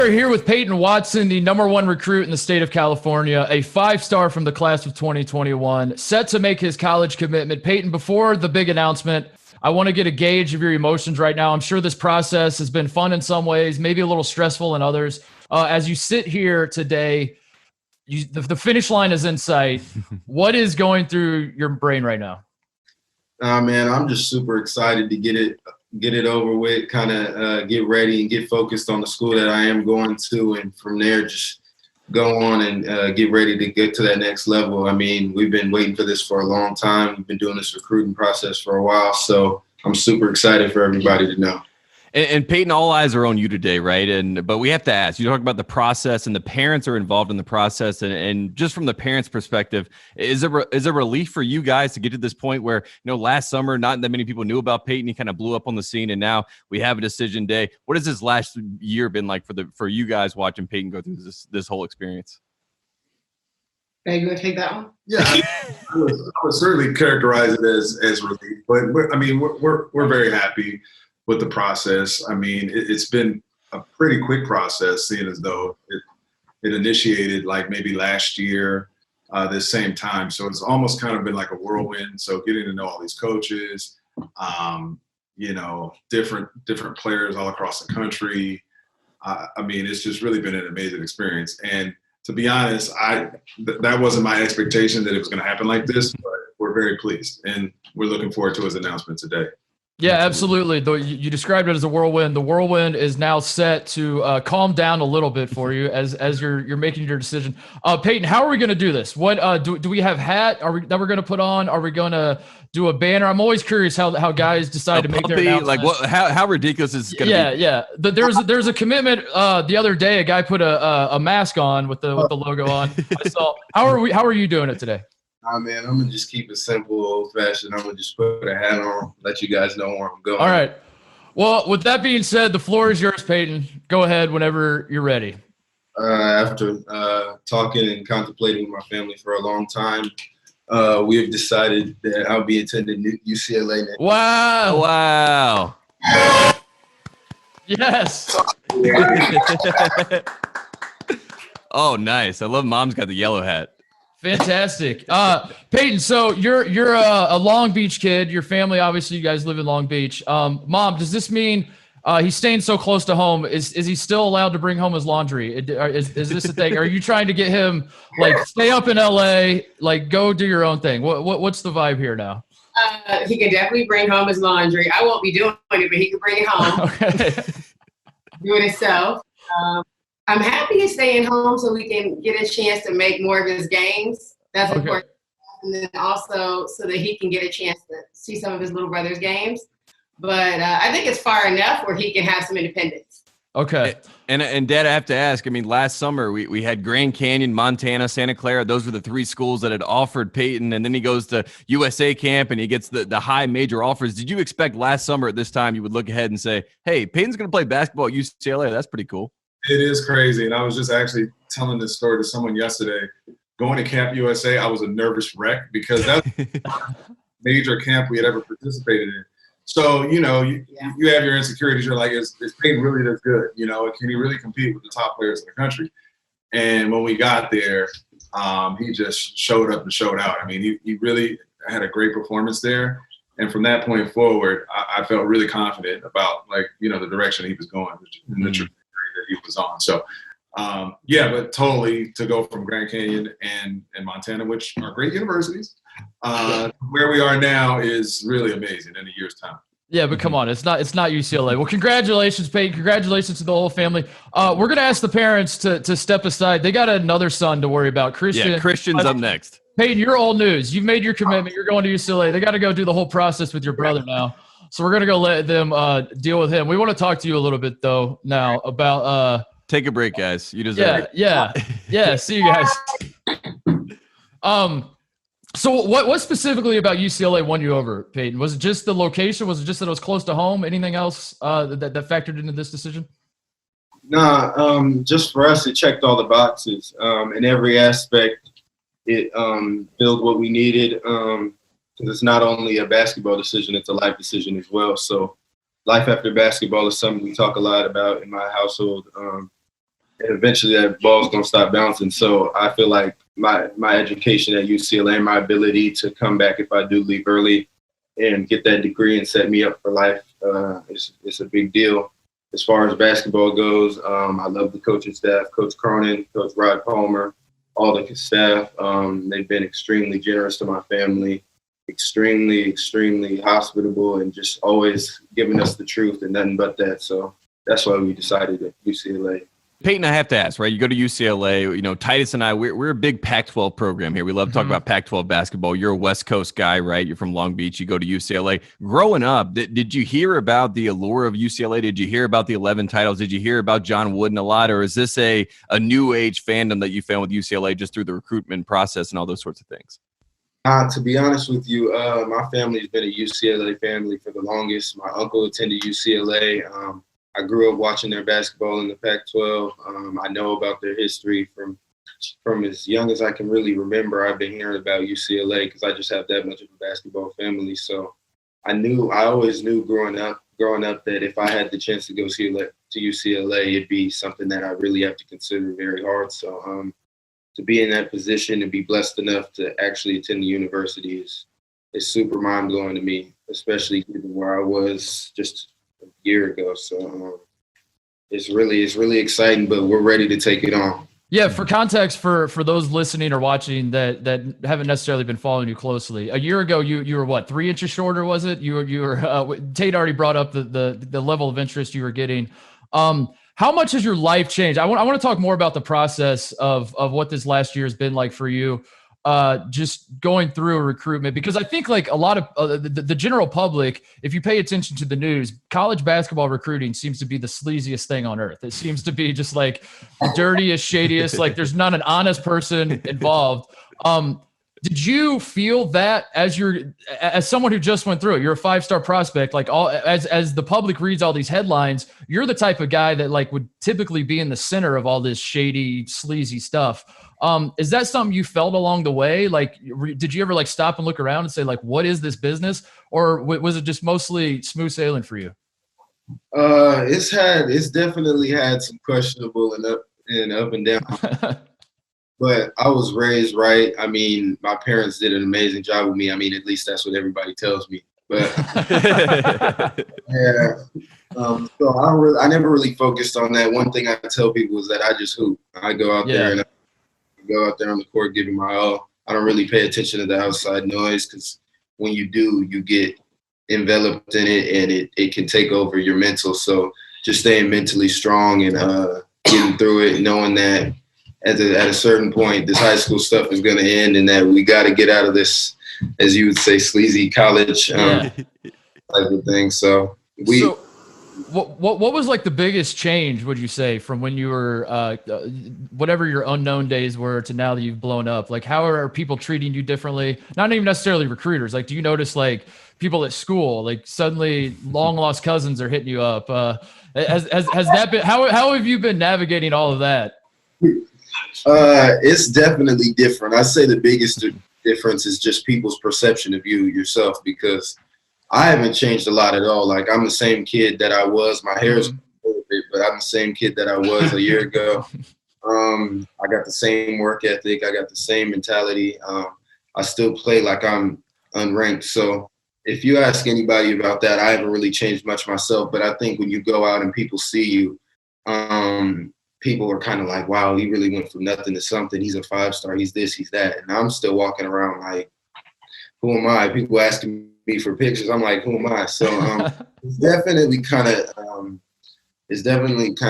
We're here with Peyton Watson, the #1 recruit in the state of California, a 5-star from the class of 2021, set to make his college commitment. Peyton, before the big announcement, I want to get a gauge of your emotions right now. I'm sure this process has been fun in some ways, maybe a little stressful in others. As you sit here today, the finish line is in sight. What is going through your brain right now? Man, I'm just super excited to get it over with, kind of get ready and get focused on the school that I am going to, and from there just go on and get ready to get to that next level. I mean, we've been waiting for this for a long time. We've been doing this recruiting process for a while, so I'm super excited for everybody to know. And Peyton, all eyes are on you today, right? But we have to ask, you talk about the process, and the parents are involved in the process. And just from the parents' perspective, is it a relief for you guys to get to this point where, last summer, not that many people knew about Peyton. He kind of blew up on the scene, and now we have a decision day. What has this last year been like for you guys watching Peyton go through this whole experience? Hey, you gonna take that one? Yeah, I would certainly characterize it as relief, but I mean, we're very happy with the process. I mean, it's been a pretty quick process, seeing as though it initiated like maybe last year, this same time. So it's almost kind of been like a whirlwind. So getting to know all these coaches, different players all across the country. I mean, it's just really been an amazing experience. And to be honest, that wasn't my expectation that it was going to happen like this, but we're very pleased, and we're looking forward to his announcement today. Yeah, absolutely. Though you described it as a whirlwind. The whirlwind is now set to calm down a little bit for you as you're making your decision. Peyton, how are we going to do this? What do we have hat that we're going to put on? Are we going to do a banner? I'm always curious how guys decide to make their announcement. Like how ridiculous is it going to be? Yeah. There's a commitment. The other day, a guy put a mask on with the logo on. I saw. How are you doing it today? Man, I'm gonna just keep it simple, old-fashioned. I'm gonna just put a hat on, let you guys know where I'm going. All right. Well, with that being said, the floor is yours, Peyton. Go ahead whenever you're ready. After talking and contemplating with my family for a long time, we have decided that I'll be attending UCLA next. Wow! Yes. Oh, nice. I love Mom's got the yellow hat. Fantastic. Peyton, so you're a Long Beach kid. Your family, obviously, you guys live in Long Beach. Mom, does this mean he's staying so close to home? Is he still allowed to bring home his laundry? Is this a thing? Are you trying to get him, like, stay up in LA, like, go do your own thing? What's the vibe here now? He can definitely bring home his laundry. I won't be doing it, but he can bring it home. Okay. Do it himself. I'm happy he's staying home so we can get a chance to make more of his games. That's important. And then also so that he can get a chance to see some of his little brother's games. But I think it's far enough where he can have some independence. Okay. And Dad, I have to ask, I mean, last summer we had Grand Canyon, Montana, Santa Clara. Those were the 3 schools that had offered Peyton. And then he goes to USA camp and he gets the high major offers. Did you expect last summer at this time you would look ahead and say, hey, Peyton's going to play basketball at UCLA? That's pretty cool. It is crazy. And I was just actually telling this story to someone yesterday. Going to Camp USA, I was a nervous wreck because that's the major camp we had ever participated in. So, you have your insecurities. You're like, is Peyton really that good? Can he really compete with the top players in the country? And when we got there, he just showed up and showed out. I mean, he really had a great performance there. And from that point forward, I felt really confident about, the direction he was going and the trajectory that he was on. So, but totally to go from Grand Canyon and Montana, which are great universities, where we are now is really amazing in a year's time. Yeah, but come on, it's not UCLA. Well, congratulations, Peyton. Congratulations to the whole family. We're gonna ask the parents to step aside. They got another son to worry about. Christian. Yeah, Christian's up next. Peyton, you're old news. You've made your commitment. You're going to UCLA. They got to go do the whole process with your brother now. So we're gonna go let them deal with him. We want to talk to you a little bit though now about. Take a break, guys. You deserve it. Yeah. See you guys. So what specifically about UCLA won you over, Peyton? Was it just the location? Was it just that it was close to home? Anything else that factored into this decision? Nah, just for us, it checked all the boxes. In every aspect, it filled what we needed. Because it's not only a basketball decision, it's a life decision as well. So life after basketball is something we talk a lot about in my household. and eventually that ball's gonna stop bouncing. So I feel like my education at UCLA, my ability to come back if I do leave early and get that degree and set me up for life, it's a big deal. As far as basketball goes, I love the coaching staff, Coach Cronin, Coach Rod Palmer, all the staff. They've been extremely generous to my family, extremely hospitable, and just always giving us the truth and nothing but that. So that's why we decided at UCLA. Peyton, I have to ask, right? You go to UCLA, you know, Titus and I, we're a big Pac-12 program here. We love to talk about Pac-12 basketball. You're a West Coast guy, right? You're from Long Beach. You go to UCLA. Growing up, did you hear about the allure of UCLA? Did you hear about the 11 titles? Did you hear about John Wooden a lot? Or is this a new age fandom that you found with UCLA just through the recruitment process and all those sorts of things? To be honest with you, my family's been a UCLA family for the longest. My uncle attended UCLA. I grew up watching their basketball in the Pac-12. I know about their history from as young as I can really remember. I've been hearing about UCLA because I just have that much of a basketball family. So I always knew growing up that if I had the chance to go to UCLA, it'd be something that I really have to consider very hard. So to be in that position and be blessed enough to actually attend the university is super mind-blowing to me, especially given where I was just a year ago. So it's really exciting, but we're ready to take it on. Yeah, for context, for those listening or watching that haven't necessarily been following you closely, a year ago you were what, 3 inches shorter, was it? You were Tate already brought up the level of interest you were getting. How much has your life changed? I want to talk more about the process of what this last year has been like for you. Just going through a recruitment, because I think like a lot of the general public, if you pay attention to the news, college basketball recruiting seems to be the sleaziest thing on earth. It seems to be just like the dirtiest, shadiest, like there's not an honest person involved. Did you feel that as someone who just went through it? You're a 5-star prospect, like as the public reads all these headlines, you're the type of guy that like would typically be in the center of all this shady, sleazy stuff. Is that something you felt along the way? Like, did you ever like stop and look around and say like, what is this business? Or was it just mostly smooth sailing for you? It's definitely had some questionable and up and down. But I was raised right. I mean, my parents did an amazing job with me. I mean, at least that's what everybody tells me. But yeah. So I never really focused on that. One thing I tell people is that I just hoop. I go out there and go out there on the court, giving my all. I don't really pay attention to the outside noise, because when you do, you get enveloped in it, and it can take over your mental. So just staying mentally strong and getting through it, knowing that at a certain point, this high school stuff is going to end, and that we got to get out of this, as you would say, sleazy college type of thing. So what was like the biggest change, would you say, from when you were whatever your unknown days were to now that you've blown up? Like, how are people treating you differently? Not even necessarily recruiters. Like, do you notice like people at school, like suddenly long lost cousins are hitting you up? Has that been, how have you been navigating all of that? It's definitely different. I say the biggest difference is just people's perception of you yourself, because I haven't changed a lot at all. Like, I'm the same kid that I was. My hair is a little bit, but I'm the same kid that I was a year ago. I got the same work ethic. I got the same mentality. I still play like I'm unranked. So if you ask anybody about that, I haven't really changed much myself. But I think when you go out and people see you, people are kind of like, wow, he really went from nothing to something. He's a 5-star. He's this, he's that. And I'm still walking around like, who am I? People asking me for pictures. I'm like, who am I? So it's definitely kind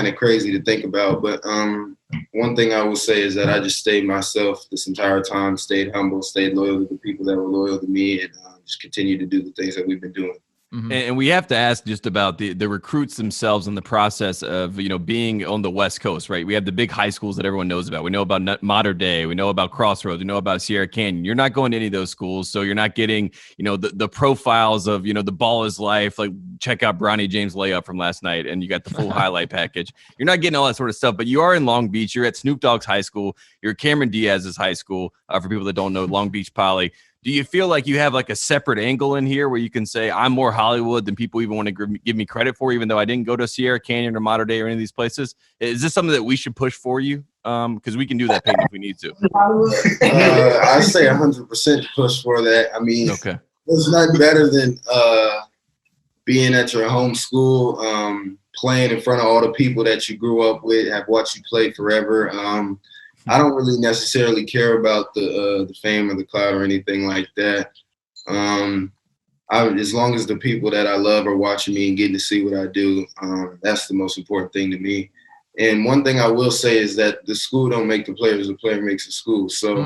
of crazy to think about. But one thing I will say is that I just stayed myself this entire time, stayed humble, stayed loyal to the people that were loyal to me, and just continue to do the things that we've been doing. Mm-hmm. And we have to ask just about the recruits themselves and the process of, you know, being on the West Coast, right? We have the big high schools that everyone knows about. We know about Mater Dei. We know about Crossroads. We know about Sierra Canyon. You're not going to any of those schools, so you're not getting, you know, the profiles of, you know, the ball is life. Like, check out Bronny James' layup from last night, and you got the full highlight package. You're not getting all that sort of stuff, but you are in Long Beach. You're at Snoop Dogg's high school. You're at Cameron Diaz's high school. For people that don't know, Long Beach Poly. Do you feel like you have like a separate angle in here where you can say I'm more Hollywood than people even want to give me credit for, even though I didn't go to Sierra Canyon or Mater Dei or any of these places? Is this something that we should push for you? Because we can do that, Peyton, if we need to. I say 100% push for that. I mean, Okay. there's nothing better than being at your home school, playing in front of all the people that you grew up with, have watched you play forever. I don't really necessarily care about the fame or the clout or anything like that. As long as the people that I love are watching me and getting to see what I do, that's the most important thing to me. And one thing I will say is that the school don't make the players makes the school. So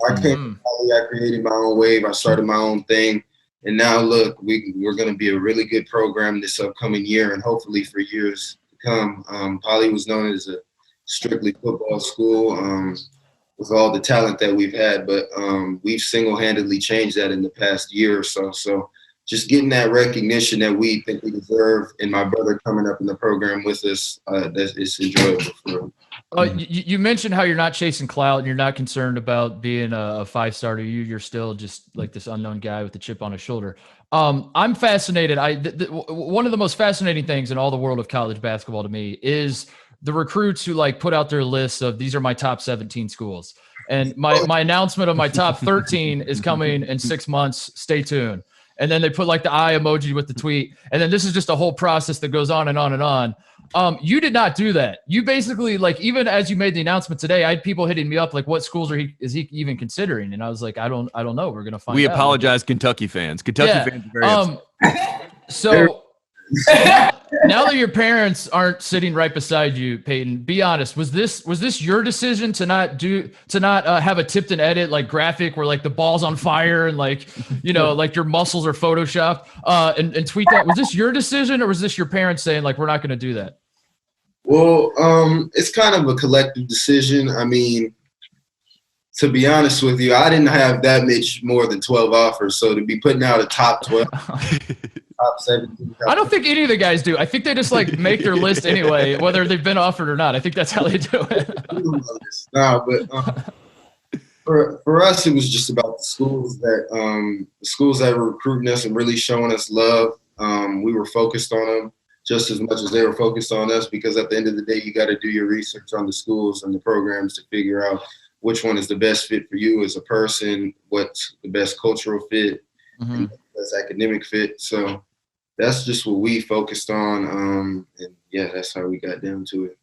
I came to Poly, I created my own wave, I started my own thing. And now look, we're going to be a really good program this upcoming year and hopefully for years to come. Poly was known as a strictly football school with all the talent that we've had, but we've single-handedly changed that in the past year or so. So just getting that recognition that we think we deserve, and my brother coming up in the program with us, it's enjoyable for him. You mentioned how you're not chasing clout and you're not concerned about being a five-star. You're still just like this unknown guy with the chip on his shoulder. I'm fascinated. One of the most fascinating things in all the world of college basketball to me is the recruits who like put out their lists of these are my top 17 schools. And my announcement of my top 13 is coming in 6 months. Stay tuned. And then they put like the eye emoji with the tweet. And then this is just a whole process that goes on and on and on. You did not do that. You basically, like, even as you made the announcement today, I had people hitting me up like, what schools is he even considering? And I was like, I don't know. We're going to find out. We apologize, Kentucky fans. Kentucky fans are very upset. So now that your parents aren't sitting right beside you, Peyton, be honest. Was this your decision to not have a tipped and edit like graphic where like the ball's on fire and like, you know, like your muscles are photoshopped and tweet that? Was this your decision or was this your parents saying like, we're not going to do that? Well, it's kind of a collective decision. I mean, to be honest with you, I didn't have that much more than 12 offers. So to be putting out a top 12, top 17. I don't think any of the guys do. I think they just like make their list anyway, whether they've been offered or not. I think that's how they do it. No, but for us, it was just about the schools that were recruiting us and really showing us love. We were focused on them just as much as they were focused on us, because at the end of the day, you got to do your research on the schools and the programs to figure out which one is the best fit for you as a person, what's the best cultural fit, and the best academic fit. So that's just what we focused on. And yeah, that's how we got down to it.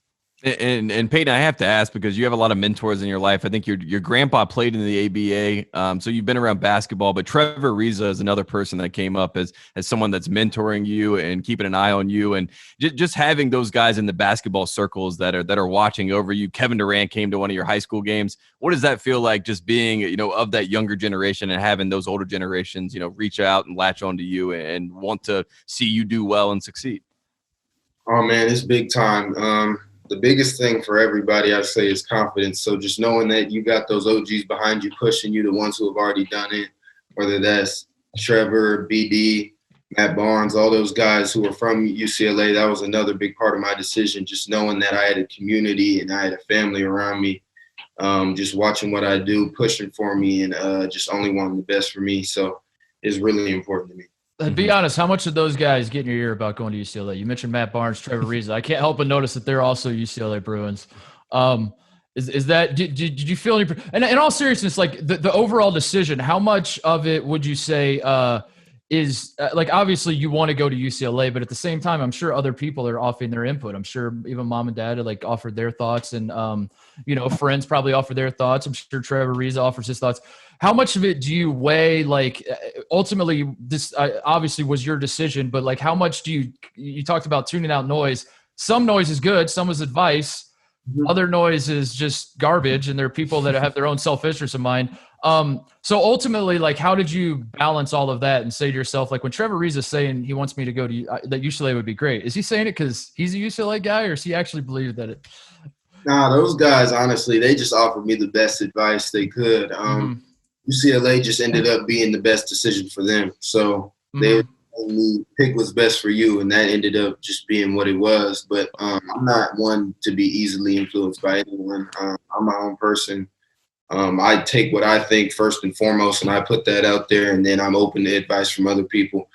And Peyton, I have to ask, because you have a lot of mentors in your life. I think your grandpa played in the ABA, so you've been around basketball. But Trevor Ariza is another person that came up as someone that's mentoring you and keeping an eye on you, and just having those guys in the basketball circles that are watching over you. Kevin Durant came to one of your high school games. What does that feel like, just being, you know, of that younger generation and having those older generations, you know, reach out and latch onto you and want to see you do well and succeed? Oh man, it's big time. The biggest thing for everybody, I say, is confidence. So just knowing that you got those OGs behind you, pushing you, the ones who have already done it, whether that's Trevor, BD, Matt Barnes, all those guys who are from UCLA, that was another big part of my decision, just knowing that I had a community and I had a family around me, just watching what I do, pushing for me, and just only wanting the best for me. So it's really important to me. Be honest, how much did those guys get in your ear about going to UCLA? You mentioned Matt Barnes, Trevor Ariza. I can't help but notice that they're also UCLA Bruins. Is that did you feel any? And in all seriousness, like the overall decision, how much of it would you say is like, obviously you want to go to UCLA, but at the same time, I'm sure other people are offering their input. I'm sure even mom and dad had like offered their thoughts, and you know, friends probably offered their thoughts. I'm sure Trevor Ariza offers his thoughts. How much of it do you weigh? Like, ultimately, this obviously was your decision, but like, how much do you talked about tuning out noise? Some noise is good, some is advice. Other noise is just garbage, and there are people that have their own self-interest in mind. So ultimately, like, how did you balance all of that and say to yourself, like, when Trevor Ariza is saying he wants me to go to that UCLA would be great, is he saying it because he's a UCLA guy, or does he actually believe that it? Nah, those guys, honestly, they just offered me the best advice they could. UCLA just ended up being the best decision for them. So they only pick what's best for you, and that ended up just being what it was. But I'm not one to be easily influenced by anyone. I'm my own person. I take what I think first and foremost, and I put that out there, and then I'm open to advice from other people.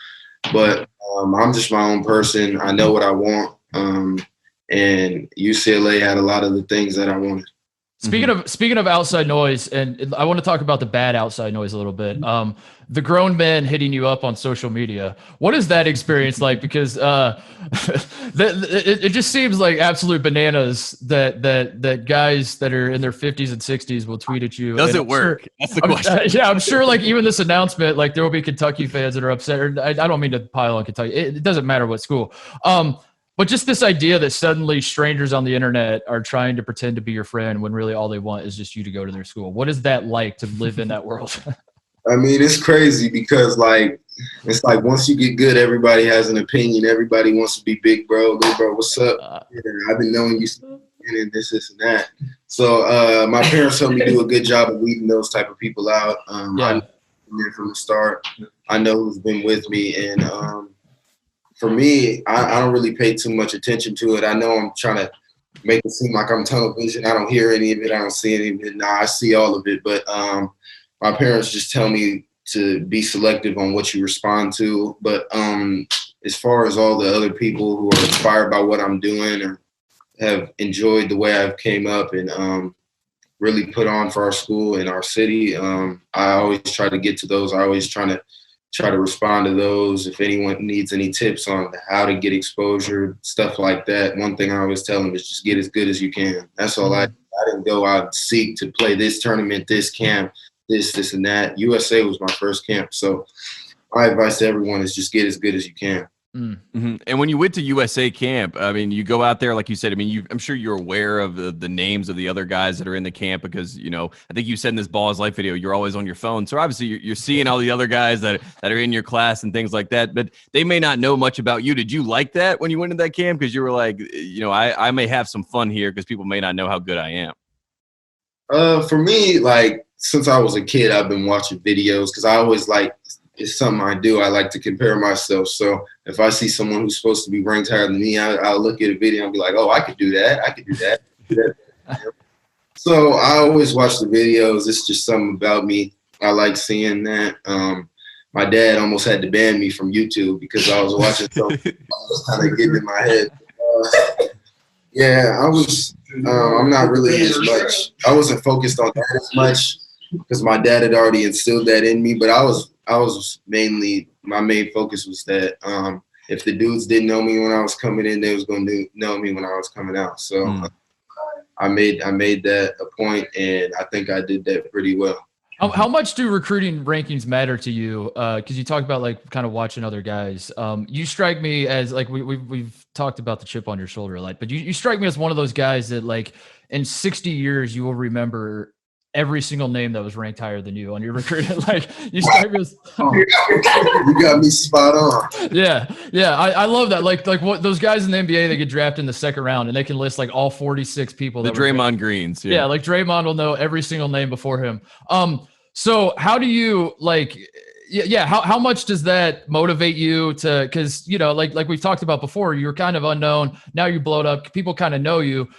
But I'm just my own person. I know what I want, and UCLA had a lot of the things that I wanted. Speaking of outside noise, and I want to talk about the bad outside noise a little bit. The grown men hitting you up on social media. What is that experience like? Because it just seems like absolute bananas that guys that are in their 50s and 60s will tweet at you. Does it work? That's the question. Yeah, I'm sure. Like even this announcement, like there will be Kentucky fans that are upset. Or I don't mean to pile on Kentucky. It doesn't matter what school. But just this idea that suddenly strangers on the internet are trying to pretend to be your friend when really all they want is just you to go to their school. What is that like to live in that world? I mean, it's crazy because it's like once you get good, everybody has an opinion. Everybody wants to be big bro, little bro. What's up? I've been knowing you and this and that. So my parents helped me do a good job of weeding those type of people out. I knew from the start. I know who's been with me, and for me, I don't really pay too much attention to it. I know I'm trying to make it seem like I'm tunnel vision. I don't hear any of it. I don't see any of it. Nah, I see all of it. But my parents just tell me to be selective on what you respond to. But as far as all the other people who are inspired by what I'm doing or have enjoyed the way I've came up and really put on for our school and our city, I always try to get to those. I always try to respond to those. If anyone needs any tips on how to get exposure, stuff like that, one thing I always tell them is just get as good as you can. That's all. I didn't go out and seek to play this tournament, this camp, this and that. USA was my first camp. So my advice to everyone is just get as good as you can. Mm-hmm. And when you went to USA camp, I mean, you go out there, like you said, I mean, I'm sure you're aware of the names of the other guys that are in the camp because, you know, I think you said in this Ball is Life video, you're always on your phone. So obviously you're seeing all the other guys that are in your class and things like that, but they may not know much about you. Did you like that when you went into that camp? Because you were like, you know, I may have some fun here because people may not know how good I am. For me, like, since I was a kid, I've been watching videos because I always it's something I do. I like to compare myself. So if I see someone who's supposed to be ranked higher than me, I'll look at a video and be like, oh, I could do that. I could do that. So I always watch the videos. It's just something about me. I like seeing that. My dad almost had to ban me from YouTube because I was watching something that was kind of getting in my head. Yeah, I'm not really as much. I wasn't focused on that as much because my dad had already instilled that in me. But I was mainly, my main focus was that if the dudes didn't know me when I was coming in, they was going to know me when I was coming out. So I made that a point, and I think I did that pretty well. How much do recruiting rankings matter to you? Because you talk about like kind of watching other guys. You strike me as like we've talked about the chip on your shoulder a lot, but you strike me as one of those guys that like in 60 years you will remember every single name that was ranked higher than you on your recruiting. Like you strike me as you got me spot on. Yeah. I love that. Like what those guys in the NBA that get drafted in the second round and they can list like all 46 people. The Draymond Greens. Yeah, like Draymond will know every single name before him. So how do you like? Yeah. How much does that motivate you to? Because you know, like we've talked about before, you were kind of unknown. Now you blowed up. People kind of know you.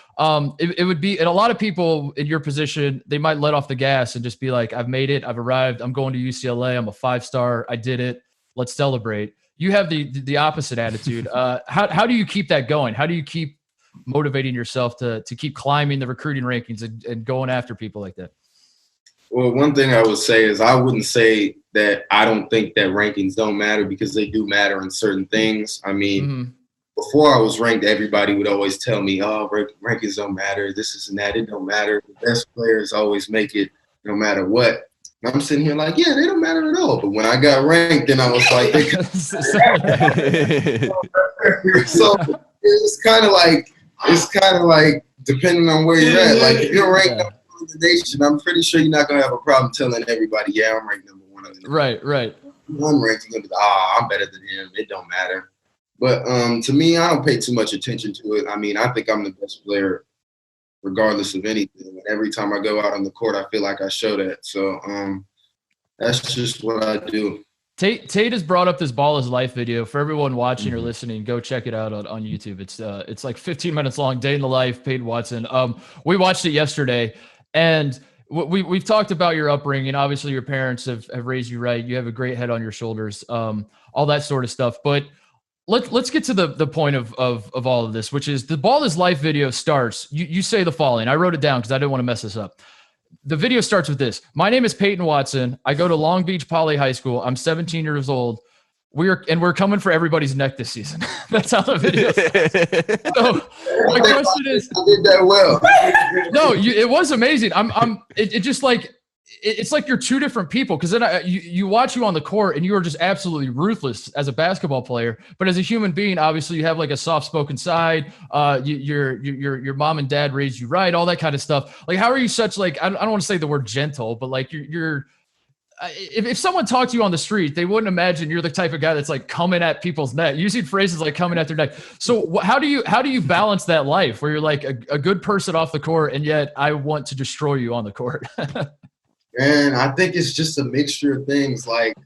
It would be, and a lot of people in your position, they might let off the gas and just be like, "I've made it. I've arrived. I'm going to UCLA. I'm a 5-star. I did it. Let's celebrate." You have the opposite attitude. How do you keep that going? How do you keep motivating yourself to keep climbing the recruiting rankings and going after people like that? Well, one thing I would say is I wouldn't say that I don't think that rankings don't matter because they do matter in certain things. I mean, before I was ranked, everybody would always tell me, oh, rankings don't matter. This is and that. It don't matter. The best players always make it no matter what. And I'm sitting here like, yeah, they don't matter at all. But when I got ranked, then I was like, so it's kind of like depending on where you're at. Like if you're ranked number one in the nation, I'm pretty sure you're not gonna have a problem telling everybody, yeah, I'm ranked number one. Right. One ranked, you're gonna be like, I'm better than him. It don't matter. But to me, I don't pay too much attention to it. I mean, I think I'm the best player regardless of anything. And every time I go out on the court, I feel like I show that. So that's just what I do. Tate has brought up this Ball is Life video. For everyone watching or listening, go check it out on YouTube. It's like 15 minutes long, day in the life, Peyton Watson. We watched it yesterday, and we've talked about your upbringing. Obviously, your parents have raised you right. You have a great head on your shoulders, all that sort of stuff. But let's get to the point of all of this, which is the Ball is Life video starts. You say the following. I wrote it down because I didn't want to mess this up. The video starts with this. My name is Peyton Watson. I go to Long Beach Poly High School. I'm 17 years old. We're coming for everybody's neck this season. That's how the video starts. So my question is, I did that well. no, it was amazing. It just like, it's like you're two different people. Cause then you watch you on the court and you are just absolutely ruthless as a basketball player, but as a human being, obviously you have like a soft spoken side. Your mom and dad raised you right, all that kind of stuff. Like, how are you such like, I don't want to say the word gentle, but like if someone talked to you on the street, they wouldn't imagine you're the type of guy that's like coming at people's neck, using phrases like coming at their neck. So how do you balance that life where you're like a good person off the court and yet I want to destroy you on the court? And I think it's just a mixture of things. Like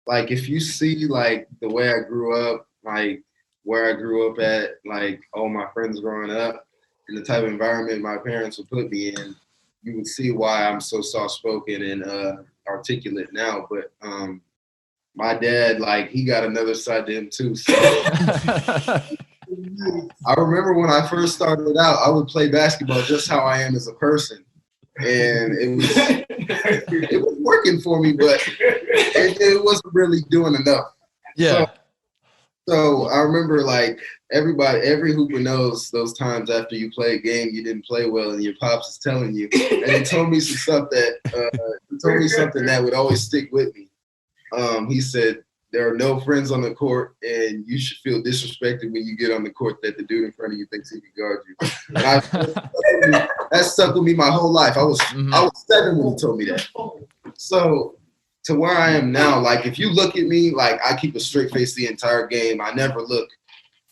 if you see like the way I grew up, like where I grew up at, like all my friends growing up, and the type of environment my parents would put me in, you would see why I'm so soft spoken and articulate now. But my dad, like, he got another side to him too. So I remember when I first started out, I would play basketball just how I am as a person. And it was working for me, but it wasn't really doing enough. Yeah. So I remember like every hooper knows those times after you play a game you didn't play well and your pops is telling you. And he told me some stuff something that would always stick with me. He said, there are no friends on the court, and you should feel disrespected when you get on the court that the dude in front of you thinks he can guard you. And that stuck with me my whole life. I was 7 when he told me that. So to where I am now, like if you look at me, like I keep a straight face the entire game. I never look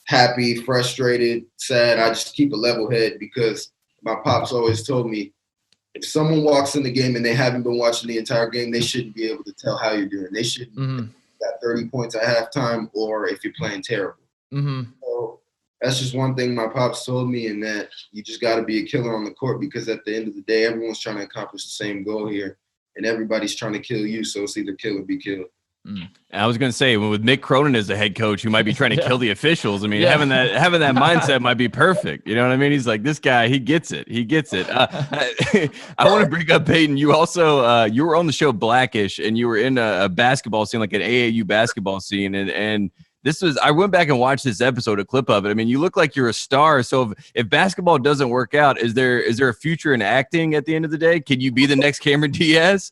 happy, frustrated, sad. I just keep a level head because my pops always told me, if someone walks in the game and they haven't been watching the entire game, they shouldn't be able to tell how you're doing. They shouldn't got 30 points at halftime or if you're playing terrible. So that's just one thing my pops told me, and that you just got to be a killer on the court, because at the end of the day, everyone's trying to accomplish the same goal here, and everybody's trying to kill you. So it's either kill or be killed. I was going to say, with Mick Cronin as the head coach, who might be trying to kill the officials. I mean, having that mindset might be perfect. You know what I mean? He's like, this guy, he gets it. He gets it. I want to bring up Peyton. You also you were on the show Blackish, and you were in a basketball scene, like an AAU basketball scene, and this was, I went back and watched this episode, a clip of it. I mean, you look like you're a star. So if basketball doesn't work out, is there a future in acting at the end of the day? Can you be the next Cameron Diaz?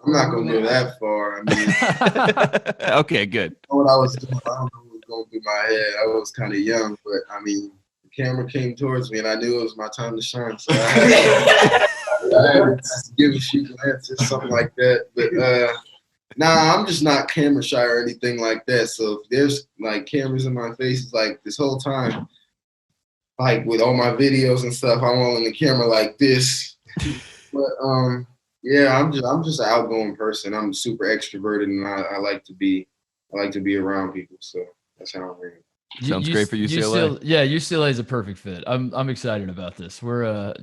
I'm not going to go that far. I mean, okay, good. What I was doing, I don't know what was going through my head. I was kind of young, but I mean, the camera came towards me, and I knew it was my time to shine. So I had to give a few glances, something like that. But nah, I'm just not camera shy or anything like that. So if there's like cameras in my face, like this whole time, like with all my videos and stuff, I'm all in the camera like this. But yeah, I'm just an outgoing person. I'm super extroverted, and I like to be around people. So that's how I am. Sounds great for UCLA. UCLA is a perfect fit. I'm excited about this. We're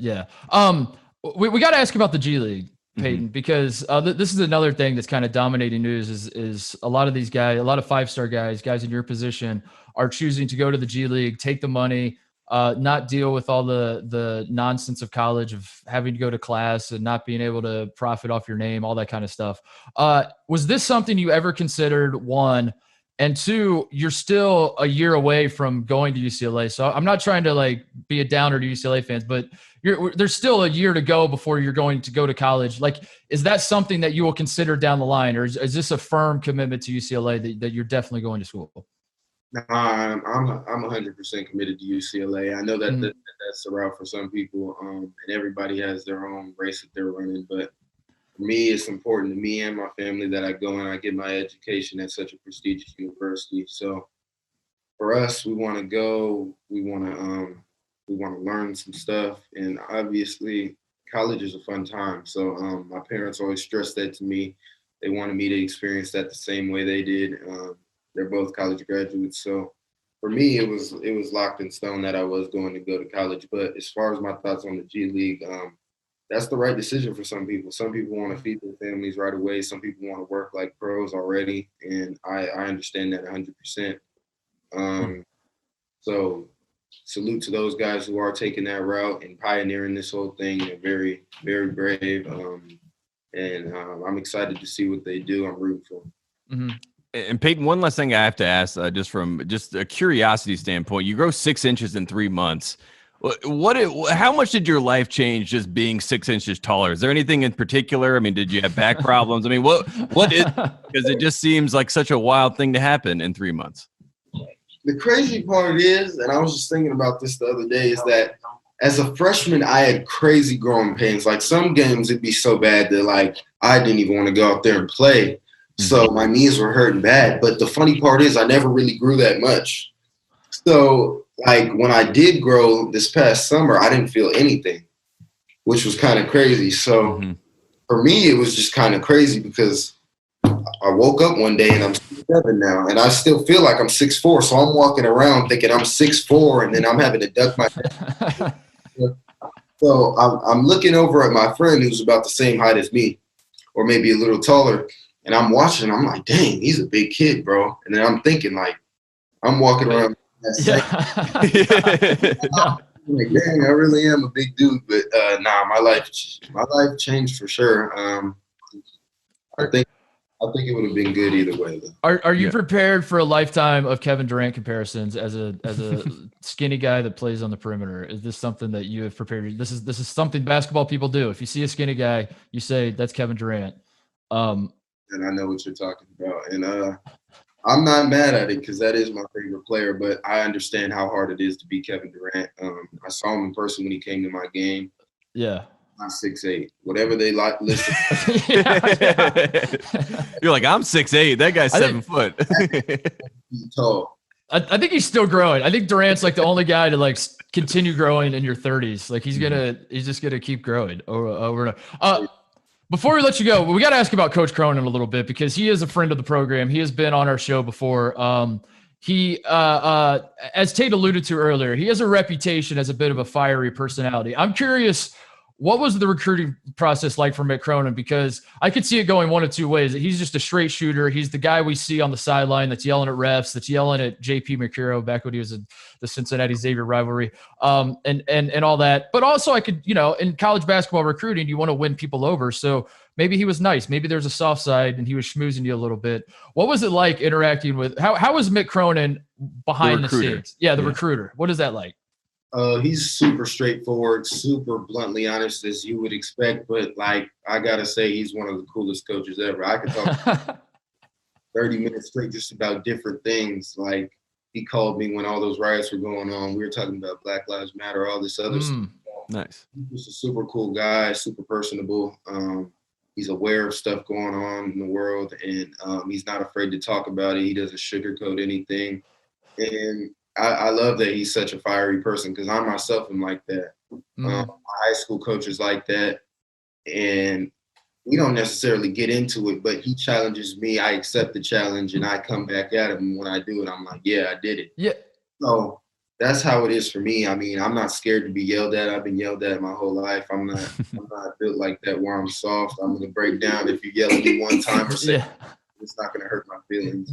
we got to ask about the G League, Peyton, because this is another thing that's kind of dominating news. Is a lot of these guys, a lot of 5-star guys in your position, are choosing to go to the G League, take the money, not deal with all the nonsense of college, of having to go to class and not being able to profit off your name, all that kind of stuff. Was this something you ever considered, one? And two, you're still a year away from going to UCLA. So I'm not trying to like be a downer to UCLA fans, but there's still a year to go before you're going to go to college. Like, is that something that you will consider down the line, or is this a firm commitment to UCLA that you're definitely going to school? I'm 100% committed to UCLA. I know that that's the route for some people, and everybody has their own race that they're running. But for me, it's important to me and my family that I go and I get my education at such a prestigious university. So for us, we want to go. We want to learn some stuff, and obviously, college is a fun time. So my parents always stressed that to me. They wanted me to experience that the same way they did. They're both college graduates, so for me, it was locked in stone that I was going to go to college. But as far as my thoughts on the G League, that's the right decision for some people. Some people want to feed their families right away. Some people want to work like pros already, and I understand that 100%. So salute to those guys who are taking that route and pioneering this whole thing. They're very, very brave, and I'm excited to see what they do. I'm rooting for them. Mm-hmm. And Peyton, one last thing I have to ask, just from just a curiosity standpoint, you grow 6 inches in 3 months. How much did your life change just being 6 inches taller? Is there anything in particular? I mean, did you have back problems? I mean, what is, because it just seems like such a wild thing to happen in 3 months. The crazy part is, and I was just thinking about this the other day, is that as a freshman, I had crazy growing pains. Like some games, it'd be so bad that like I didn't even want to go out there and play. So my knees were hurting bad. But the funny part is I never really grew that much. So like when I did grow this past summer, I didn't feel anything, which was kind of crazy. So for me, it was just kind of crazy because I woke up one day and I'm 6'7" now, and I still feel like I'm 6'4". So I'm walking around thinking I'm 6'4", and then I'm having to duck my head. So I'm looking over at my friend who's about the same height as me, or maybe a little taller. And I'm watching, I'm like, dang, he's a big kid, bro. And then I'm thinking, like, I'm walking around. I'm like, dang, I really am a big dude. But nah, my life changed for sure. I think it would have been good either way, though. Are you prepared for a lifetime of Kevin Durant comparisons as a skinny guy that plays on the perimeter? Is this something that you have prepared? This is something basketball people do. If you see a skinny guy, you say that's Kevin Durant. And I know what you're talking about. And I'm not mad at it because that is my favorite player, but I understand how hard it is to beat Kevin Durant. I saw him in person when he came to my game. Yeah. I'm 6'8". Whatever they like, listen. You're like, I'm 6'8". That guy's 7 foot. He's tall. I think he's still growing. I think Durant's like the only guy to like continue growing in your 30s. Like he's just gonna keep growing over and over. Before we let you go, we got to ask about Coach Cronin a little bit because he is a friend of the program. He has been on our show before. As Tate alluded to earlier, he has a reputation as a bit of a fiery personality. I'm curious, what was the recruiting process like for Mick Cronin? Because I could see it going one of two ways. He's just a straight shooter. He's the guy we see on the sideline that's yelling at refs, that's yelling at JP McCurry back when he was in the Cincinnati Xavier rivalry, and all that. But also I could, in college basketball recruiting, you want to win people over. So maybe he was nice. Maybe there's a soft side and he was schmoozing you a little bit. What was it like interacting with, how was Mick Cronin behind the scenes? Yeah, the recruiter. What is that like? He's super straightforward, super bluntly honest as you would expect. But like, I gotta say, he's one of the coolest coaches ever. I could talk 30 minutes straight just about different things. Like he called me when all those riots were going on. We were talking about Black Lives Matter, all this other stuff. Nice. He's a super cool guy, super personable. He's aware of stuff going on in the world, and he's not afraid to talk about it. He doesn't sugarcoat anything. And I love that he's such a fiery person because I myself am like that. My high school coach is like that. And we don't necessarily get into it, but he challenges me. I accept the challenge and I come back at him. And when I do it, I'm like, yeah, I did it. Yeah. So that's how it is for me. I mean, I'm not scared to be yelled at. I've been yelled at my whole life. I'm not built like that where I'm soft. I'm going to break down if you yell at me one time or say, it's not going to hurt my feelings.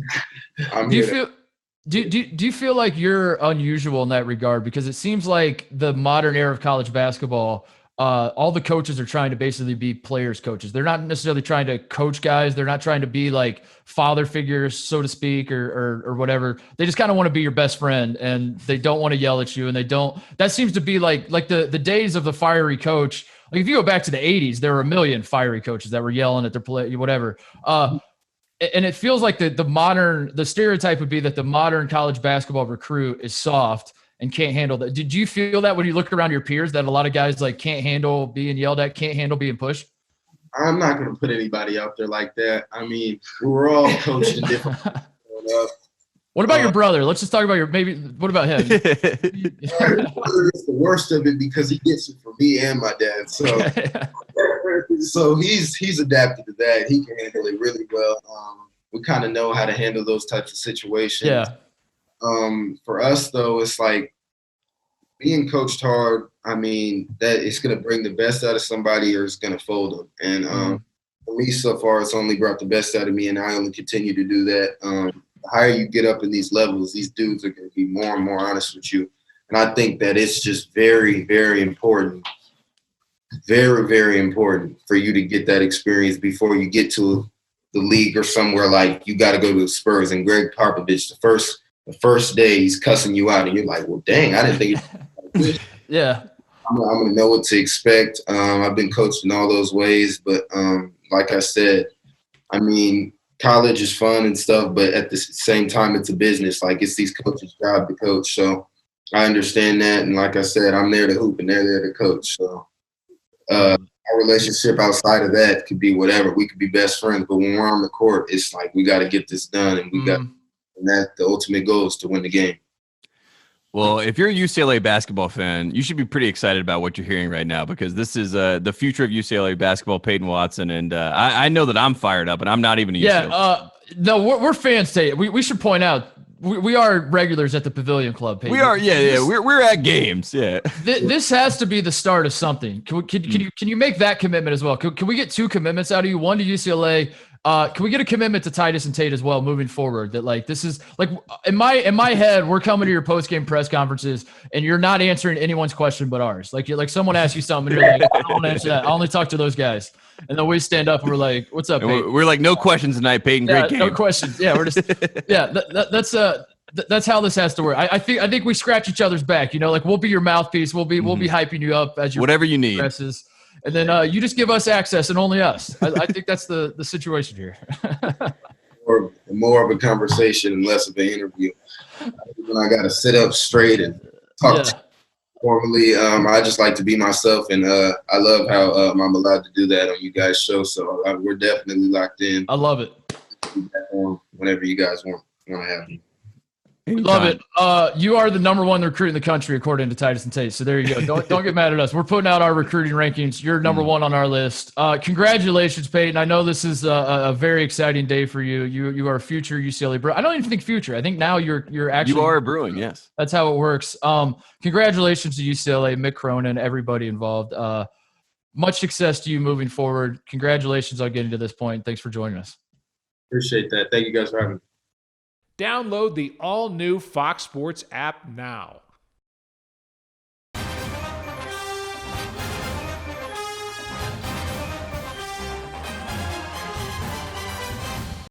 Do you feel like you're unusual in that regard? Because it seems like the modern era of college basketball, all the coaches are trying to basically be players coaches. They're not necessarily trying to coach guys. They're not trying to be like father figures, so to speak, or whatever. They just kind of want to be your best friend and they don't want to yell at you. And that seems to be like the days of the fiery coach. Like if you go back to the 80s, there were a million fiery coaches that were yelling at their play, whatever. And it feels like the stereotype would be that the modern college basketball recruit is soft and can't handle that. Did you feel that when you look around your peers that a lot of guys like can't handle being yelled at, can't handle being pushed? I'm not going to put anybody out there like that. I mean, we were all coached in different. What about your brother? Let's just talk about what about him? It's the worst of it because he gets it from me and my dad. So he's adapted to that. He can handle it really well. We kind of know how to handle those types of situations. Yeah. For us though, it's like being coached hard. I mean, that it's going to bring the best out of somebody or it's going to fold them. And for me, so far, it's only brought the best out of me, and I only continue to do that. The higher you get up in these levels, these dudes are going to be more and more honest with you. And I think that it's just very, very important, very, very important for you to get that experience before you get to the league or somewhere like you got to go to the Spurs. And Greg Popovich, the first day he's cussing you out, and you're like, well, dang, I didn't think it like this. Yeah. I'm going to know what to expect. I've been coached in all those ways, but like I said, I mean, college is fun and stuff, but at the same time, it's a business. Like, it's these coaches' job to coach. So I understand that. And like I said, I'm there to hoop and they're there to coach. So our relationship outside of that could be whatever. We could be best friends, but when we're on the court, it's like we got to get this done, and and that the ultimate goal is to win the game. Well, if you're a UCLA basketball fan, you should be pretty excited about what you're hearing right now, because this is the future of UCLA basketball, Peyton Watson. And I know that I'm fired up, and I'm not even a UCLA. Yeah, no, we're fans, Tate. We should point out, we are regulars at the Pavilion Club, Peyton. We are, yeah. We're at games, yeah. This has to be the start of something. Can you make that commitment as well? Can we get 2 commitments out of you? One to UCLA. Can we get a commitment to Titus and Tate as well moving forward? That like this is like in my head, we're coming to your post game press conferences and you're not answering anyone's question but ours. Like someone asks you something and you're like, I don't want to answer that. I only talk to those guys. And then we stand up and we're like, what's up, Peyton? We're like, no questions tonight, Peyton. Great game. No questions. Yeah, we're just that's how this has to work. I think we scratch each other's back. You know, like we'll be your mouthpiece. We'll be hyping you up as your whatever you need. Presses. And then you just give us access and only us. I think that's the situation here. more of a conversation and less of an interview. When I got to sit up straight and talk formally, I just like to be myself, and I love how I'm allowed to do that on you guys' show. So we're definitely locked in. I love it. Whenever you guys want to have me. Love it. You are the #1 recruit in the country, according to Titus and Tate. So there you go. Don't get mad at us. We're putting out our recruiting rankings. You're #1 on our list. Congratulations, Peyton. I know this is a very exciting day for you. You are a future UCLA Bruin. I don't even think future. I think now you're actually. You are a Bruin, yes. That's how it works. Congratulations to UCLA, Mick Cronin, everybody involved. Much success to you moving forward. Congratulations on getting to this point. Thanks for joining us. Appreciate that. Thank you guys for having me. Download the all-new Fox Sports app now.